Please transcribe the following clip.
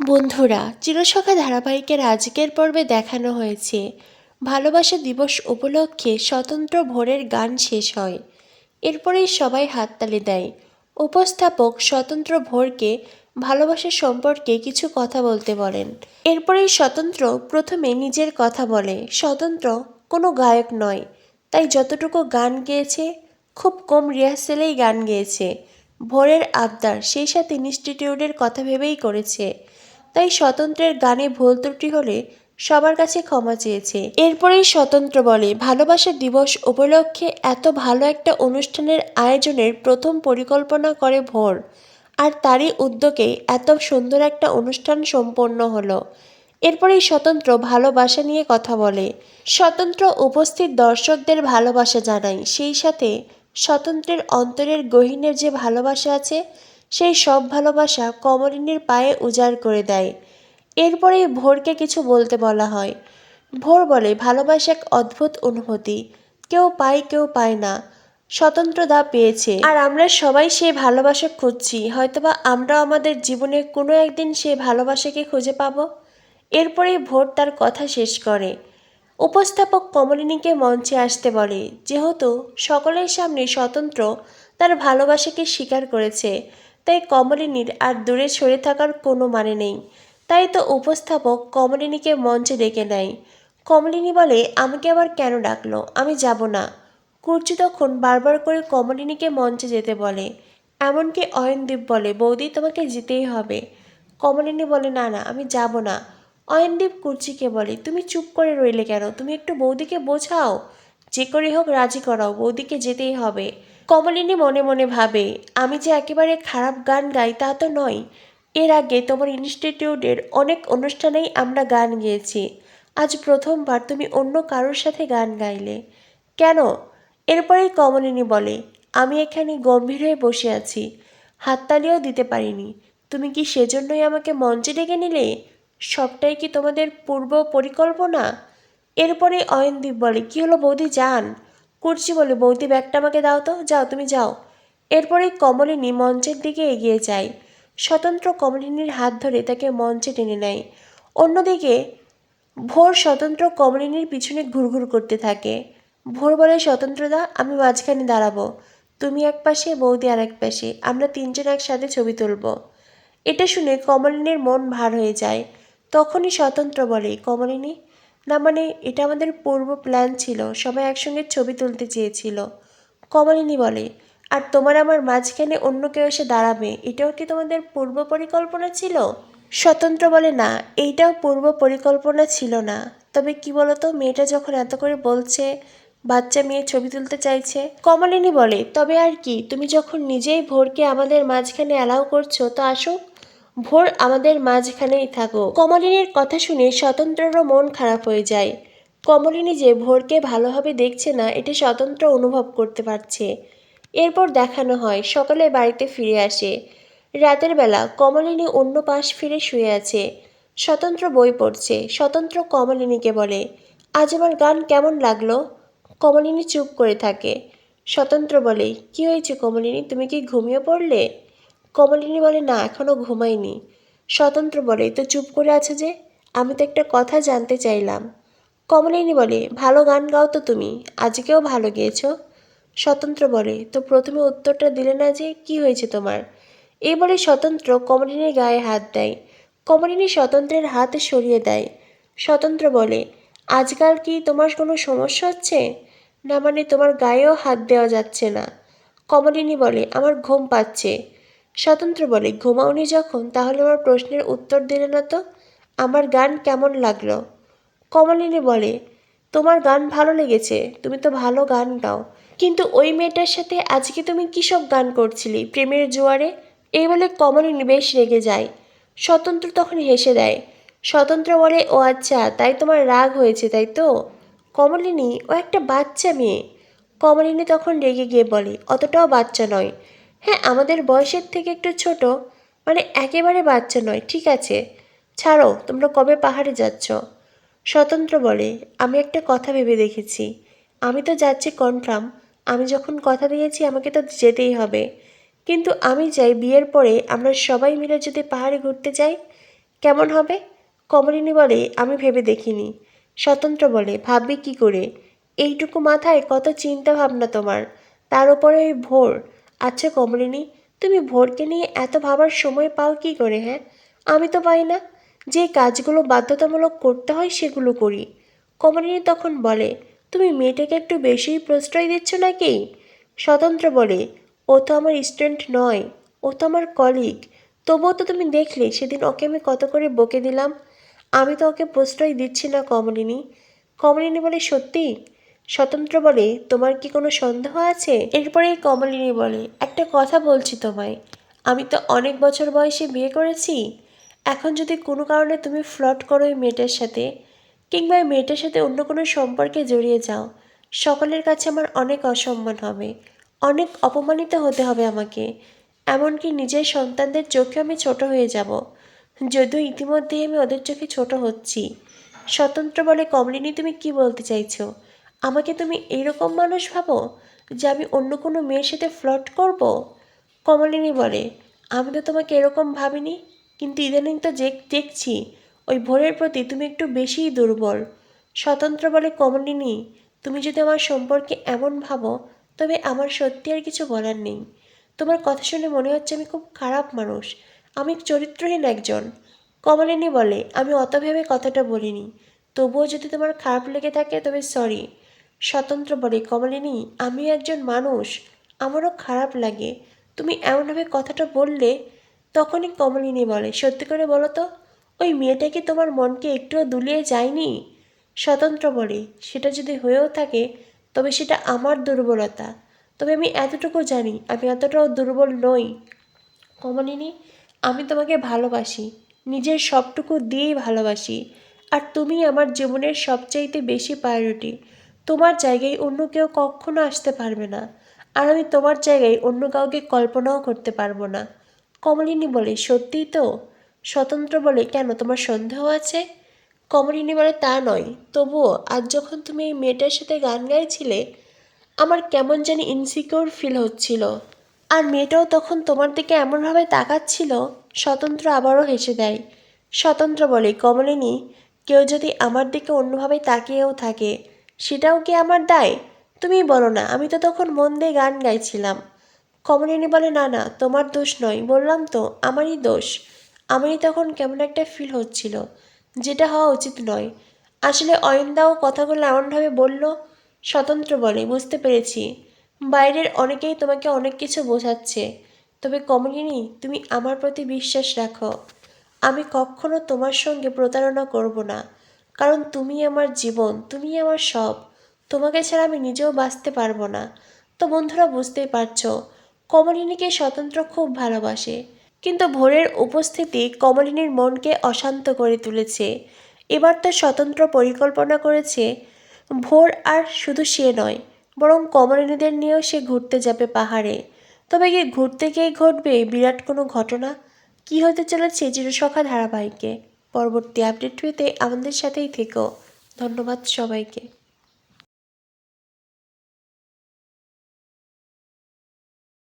বন্ধুরা, চিরসখা ধারাবাহিকের আজকের পর্বে দেখানো হয়েছে ভালোবাসা দিবস উপলক্ষে স্বতন্ত্র ভোরের গান শেষ হয়। এরপরেই সবাই হাততালি দেয়। উপস্থাপক স্বতন্ত্র ভোরকে ভালোবাসা সম্পর্কে কিছু কথা বলতে বলেন। এরপরেই স্বতন্ত্র প্রথমে নিজের কথা বলে। স্বতন্ত্র কোনো গায়ক নয়, তাই যতটুকু গান গেয়েছে খুব কম রিহার্সেলেই গান গেয়েছে। ভোরের আবদার, সেই সাথে ইনস্টিটিউটের কথা ভেবেই করেছে। তাই স্বতন্ত্রের গানে ভুল ত্রুটি হলে সবার কাছে ক্ষমা চেয়েছে। এরপরেই স্বতন্ত্র বলে, ভালোবাসা দিবস উপলক্ষে এত ভালো একটা অনুষ্ঠানের আয়োজনের প্রথম পরিকল্পনা করে ভোর, আর তারই উদ্যোগে এত সুন্দর একটা অনুষ্ঠান সম্পন্ন হলো। এরপরেই স্বতন্ত্র ভালোবাসা নিয়ে কথা বলে। স্বতন্ত্র উপস্থিত দর্শকদের ভালোবাসা জানায়, সেই সাথে স্বতন্ত্রের অন্তরের গহীনের যে ভালোবাসা আছে সেই সব ভালোবাসা কমলিনীর পায়ে উজাড় করে দেয়। এরপরেই ভোরকে কিছু বলতে বলা হয়। ভোর বলে, ভালোবাসা এক অদ্ভুত অনুভূতি, কেউ পায় কেউ পায় না। স্বতন্ত্রদা পেয়েছে, আর আমরা সবাই সেই ভালোবাসা খুঁজছি। হয়তোবা আমরাও আমাদের জীবনে কোনো একদিন সেই ভালোবাসাকে খুঁজে পাবো। এরপরেই ভোর তার কথা শেষ করে। উপস্থাপক কমলিনীকে মঞ্চে আসতে বলে। যেহেতু সকলের সামনে স্বতন্ত্র তার ভালোবাসাকে স্বীকার করেছে, তাই কমলিনীর আর দূরে সরে থাকার কোনো মানে নেই। তাই তো উপস্থাপক কমলিনীকে মঞ্চে ডেকে নেয়। কমলিনী বলে, আমাকে আবার কেন ডাকলো, আমি যাব না। কুর্চি তখন বারবার করে কমলিনীকে মঞ্চে যেতে বলে। এমনকি অয়নদীপ বলে, বৌদি তোমাকে যেতেই হবে। কমলিনী বলে, না না, আমি যাব না। অয়নদীপ কুর্চিকে বলে, তুমি চুপ করে রইলে কেন, তুমি একটু বৌদিকে বোঝাও, যে করে হোক রাজি করাও, বৌদিকে যেতেই হবে। কমলিনী মনে মনে ভাবে, আমি যে একেবারে খারাপ গান গাই তা তো নয়। এর আগে তোমার ইনস্টিটিউটের অনেক অনুষ্ঠানেই আমরা গান গেয়েছি, আজ প্রথমবার তুমি অন্য কারোর সাথে গান গাইলে কেন? এরপরেই কমলিনী বলে, আমি এখানে গম্ভীর হয়ে বসে আছি, হাততালিও দিতে পারিনি, তুমি কি সেজন্যই আমাকে মঞ্চে ডেকে নিলে? সবটাই কি তোমাদের পূর্ব পরিকল্পনা? এরপরে অয়নদীপ বলে, কি হলো বৌদি, যান। কুর্চি বলে, বৌদি ব্যাগটা আমাকে দাও তো, যাও তুমি যাও। এরপরেই কমলিনী মঞ্চের দিকে এগিয়ে যায়। স্বতন্ত্র কমলিনীর হাত ধরে তাকে মঞ্চে টেনে নেয়। অন্যদিকে ভোর স্বতন্ত্র কমলিনীর পিছনে ঘুরঘুর করতে থাকে। ভোর বলে, স্বতন্ত্রদা আমি মাঝখানে দাঁড়াবো, তুমি এক পাশে, বৌদি আর এক পাশে, আমরা তিনজন একসাথে ছবি তুলব। এটা শুনে কমলিনীর মন ভার হয়ে যায়। তখনই স্বতন্ত্র বলে, কমলিনী, না মানে এটা আমাদের পূর্ব প্ল্যান ছিল, সবাই একসঙ্গে ছবি তুলতে চেয়েছিল। কমলিনী বলে, আর তোমার আমার মাঝখানে অন্য কেউ এসে দাঁড়াবে, এটাও কি তোমাদের পূর্ব পরিকল্পনা ছিল? স্বতন্ত্র বলে, না, এইটাও পূর্ব পরিকল্পনা ছিল না। তবে কি বলতো, মেয়েটা যখন এত করে বলছে, বাচ্চা মেয়ে ছবি তুলতে চাইছে। কমলিনী বলে, তবে আর কি, তুমি যখন নিজেই ভোরকে আমাদের মাঝখানে অ্যালাউ করছো তো আসুক, ভোর আমাদের মাঝখানেই থাকো। কমলিনীর কথা শুনে স্বতন্ত্রেরও মন খারাপ হয়ে যায়। কমলিনী যে ভোরকে ভালোভাবে দেখছে না, এটা স্বতন্ত্র অনুভব করতে পারছে। এরপর দেখানো হয় সকালে বাড়িতে ফিরে আসে। রাতের বেলা কমলিনী অন্য পাশ ফিরে শুয়ে আছে। স্বতন্ত্র বই পড়ছে। স্বতন্ত্র কমলিনীকে বলে, আজ আমার গান কেমন লাগলো? কমলিনী চুপ করে থাকে। স্বতন্ত্র বলে, কি হয়েছে কমলিনী, তুমি কি ঘুমিয়ে পড়লে? কমলিনী বলে, না, এখনো ঘুমাইনি। স্বতন্ত্র বলে, তো চুপ করে আছে যে, আমি তো একটা কথা জানতে চাইলাম। কমলিনী বলে, ভালো গান গাও তো তুমি, আজকেও ভালো গেয়েছো। স্বতন্ত্র বলে, তো প্রথমে উত্তরটা দিলে না যে, কি হয়েছে তোমার? এই বলে স্বতন্ত্র কমলিনীর গায়ে হাত দেয়। কমলিনী স্বতন্ত্রের হাত সরিয়ে দেয়। স্বতন্ত্র বলে, আজকাল কি তোমার কোনো সমস্যা হচ্ছে? না মানে তোমার গায়েও হাত দেওয়া যাচ্ছে না। কমলিনী বলে, আমার ঘুম পাচ্ছে। স্বতন্ত্র বলে, ঘুমাওনি যখন তাহলে আমার প্রশ্নের উত্তর দিলে না তো, আমার গান কেমন লাগলো? কমলিনী বলে, তোমার গান ভালো লেগেছে, তুমি তো ভালো গান গাও, কিন্তু ওই মেয়েটার সাথে আজকে তুমি কী সব গান করছিলি প্রেমের জোয়ারে? এই বলে কমলিনী বেশ রেগে যায়। স্বতন্ত্র তখন হেসে দেয়। স্বতন্ত্র বলে, ও আচ্ছা, তাই তোমার রাগ হয়েছে তাই তো? কমলিনী, ও একটা বাচ্চা মেয়ে। কমলিনী তখন রেগে গিয়ে বলে, অতটাও বাচ্চা নয়। হ্যাঁ, আমাদের বয়সের থেকে একটু ছোট, মানে একেবারে বাচ্চা নয়, ঠিক আছে, ছাড়ো, তোমরা কবে পাহাড়ে যাচ্ছ? স্বতন্ত্র বলে, আমি একটা কথা ভেবে দেখেছি, আমি তো যাচ্ছি কনফার্ম, আমি যখন কথা দিয়েছি আমাকে তো যেতেই হবে, কিন্তু আমি চাই বিয়ের পরে আমরা সবাই মিলে যদি পাহাড়ে ঘুরতে যাই। কেমন হবে? কমলিনী বলে, আমি ভেবে দেখিনি। স্বতন্ত্র বলে, ভাববে কি করে? এইটুকু মাথায় কত চিন্তা ভাবনা তোমার, তার উপরে ওই ভোর। আচ্ছা কমলিনী, তুমি ভোরকে নিয়ে এত ভাবার সময় পাও কি করে? হ্যাঁ, আমি তো পাই না। যে কাজগুলো বাধ্যতামূলক করতে হয় সেগুলো করি। কমলিনী তখন বলে, তুমি মেয়েটাকে একটু বেশিই প্রশ্রয় দিচ্ছ নাকি? স্বতন্ত্র বলে, ও তো আমার স্টুডেন্ট নয়, ও তো আমার কলিগ। তবুও তো তুমি দেখলে সেদিন ওকে আমি কত করে বকে দিলাম। আমি তো ওকে প্রশ্রয় দিচ্ছি না কমলিনী। কমলিনী বলে, সত্যি? স্বতন্ত্র বলে, তোমার কি কোনো সন্দেহ আছে? এরপরেই কমলিনী বলে, একটা কথা বলছি তোমায়, আমি তো অনেক বছর বয়সে বিয়ে করেছি। এখন যদি কোনো কারণে তুমি ফ্লর্ট করো ওই মেয়েটার সাথে, কিংবা ওই মেয়েটার সাথে অন্য কোনো সম্পর্কে জড়িয়ে যাও, সকলের কাছে আমার অনেক অসম্মান হবে, অনেক অপমানিত হতে হবে আমাকে। এমনকি নিজের সন্তানদের চোখে আমি ছোট হয়ে যাব, যদিও ইতিমধ্যেই আমি ওদের চোখে ছোট হচ্ছি। স্বতন্ত্র বলে, কমলিনী তুমি কি বলতে চাইছো? আমাকে তুমি এইরকম মানুষ ভাবো যে আমি অন্য কোনো মেয়ের সাথে ফ্লর্ট করব? কমলিনী বলে, আমি তো তোমাকে এরকম ভাবিনি, কিন্তু ইদানিং তো দেখছি ওই ভোরের প্রতি তুমি একটু বেশিই দুর্বল। স্বতন্ত্র বলে, কমলিনী তুমি যদি আমার সম্পর্কে এমন ভাবো, তবে আমার সত্যি আর কিছু বলার নেই। তোমার কথা শুনে মনে হচ্ছে আমি খুব খারাপ মানুষ, আমি চরিত্রহীন একজন। কমলিনী বলে, আমি অত ভেবে কথাটা বলিনি, তবুও যদি তোমার খারাপ লেগে থাকে তবে সরি। স্বতন্ত্র বলে, কমলিনী আমিও একজন মানুষ, আমারও খারাপ লাগে, তুমি এমনভাবে কথাটা বললে। তখনই কমলিনী বলে, সত্যি করে বলো তো, ওই মেয়েটা কি তোমার মনকে একটুও দুলিয়ে যায়নি? স্বতন্ত্র বলে, সেটা যদি হয়েও থাকে তবে সেটা আমার দুর্বলতা, তবে আমি এতটুকু জানি আমি এতটাও দুর্বল নই। কমলিনী, আমি তোমাকে ভালোবাসি, নিজের সবটুকু দিয়েই ভালোবাসি, আর তুমি আমার জীবনের সবচাইতে বেশি প্রায়োরিটি। তোমার জায়গায় অন্য কেউ কখনো আসতে পারবে না, আর আমি তোমার জায়গায় অন্য কাউকে কল্পনাও করতে পারবো না। কমলিনী বলে, সত্যিই তো? স্বতন্ত্র বলে, কেন, তোমার সন্দেহ আছে? কমলিনী বলে, তা নয়, তবুও আজ যখন তুমি এই মেয়েটার সাথে গান গাইছিলে, আমার কেমন জানি ইনসিকিউর ফিল হচ্ছিল, আর মেয়েটাও তখন তোমার দিকে এমনভাবে তাকাচ্ছিল। স্বতন্ত্র আবারও হেসে দেয়। স্বতন্ত্র বলে, কমলিনী, কেউ যদি আমার দিকে অন্যভাবে তাকিয়েও থাকে, সেটাও কি আমার দায়? তুমি বলো না, আমি তো তখন মন দিয়ে গান গাইছিলাম। কমলিনী বলে, না না, তোমার দোষ নয়, বললাম তো আমারই দোষ। আমারই তখন কেমন একটা ফিল হচ্ছিল, যেটা হওয়া উচিত নয়। আসলে অয়নদাও কথাগুলো এমনভাবে বলল। স্বতন্ত্র বলে, বুঝতে পেরেছি, বাইরের অনেকেই তোমাকে অনেক কিছু বোঝাচ্ছে, তবে কমলিনী তুমি আমার প্রতি বিশ্বাস রাখো, আমি কখনো তোমার সঙ্গে প্রতারণা করব না, কারণ তুমি আমার জীবন, তুমি আমার সব, তোমাকে ছাড়া আমি নিজেও বাঁচতে পারবো না। তো বন্ধুরা, বুঝতেই পারছো, কমলিনীকে স্বতন্ত্র খুব ভালোবাসে, কিন্তু ভোরের উপস্থিতি কমলিনীর মনকে অশান্ত করে তুলেছে। এবার তো স্বতন্ত্র পরিকল্পনা করেছে, ভোর আর শুধু সে নয়, বরং কমলিনীদের নিয়েও সে ঘুরতে যাবে পাহাড়ে। তবে কি ঘুরতে গিয়ে ঘটবে বিরাট কোনো ঘটনা? কি হতে চলেছে চিরসখা ধারাবাহিকে? পরবর্তী আপডেট পেতে আমাদের সাথেই থেকো। ধন্যবাদ সবাইকে।